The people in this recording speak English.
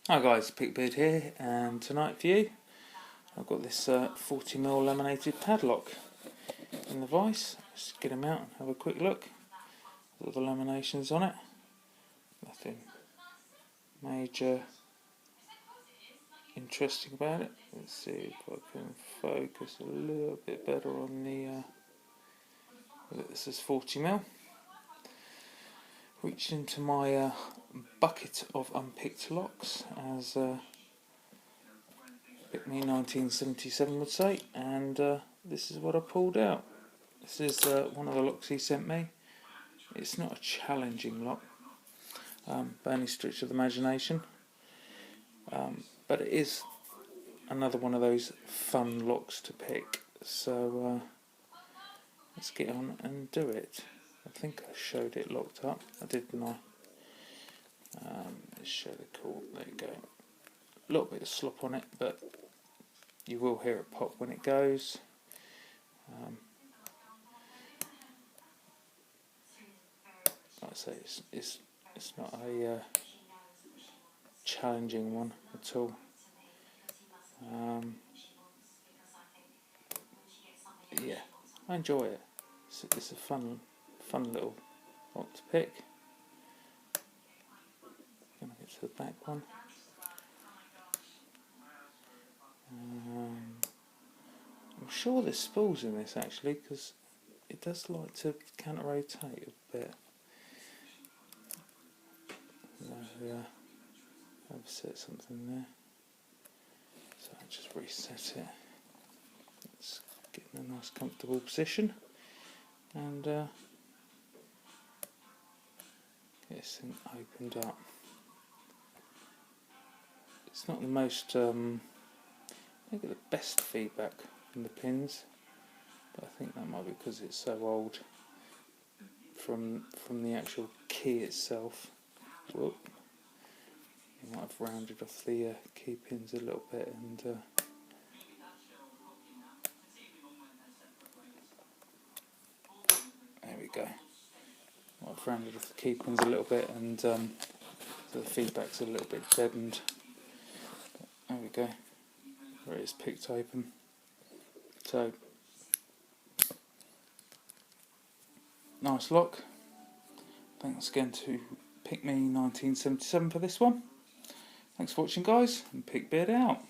Hi guys, PickMe1977 here, and tonight for you I've got this 40mm laminated padlock in the vise. Let's get them out and have a quick look. All the laminations on it. Nothing major interesting about it. Let's see if I can focus a little bit better on the this is 40mm. Reached into my bucket of unpicked locks, as PickMe1977 would say, and this is what I pulled out. This is one of the locks he sent me. It's not a challenging lock by any stretch of the imagination, but it is another one of those fun locks to pick. So let's get on and do it. I think I showed it locked up. I did, didn't I? Let's show the cord. There you go. A little bit of slop on it, but you will hear it pop when it goes. Like I say, it's not a challenging one at all. Yeah, I enjoy it. It's a fun little lock to pick. Gonna get to the back one. I'm sure there's spools in this actually, because it does like to counter rotate a bit. I've set something there, so I'll just reset it. Let's get in a nice comfortable position and get this thing opened up. It's not the most maybe the best feedback from the pins, but I think that might be because it's so old from the actual key itself. Whoop. You might have rounded off the key pins a little bit, and there we go. Might have rounded off the key pins a little bit, and so the feedback's a little bit deadened. But there we go. Where it is picked open. So nice lock. Thanks again to PickMe1977 for this one. Thanks for watching guys, and PickBeard out.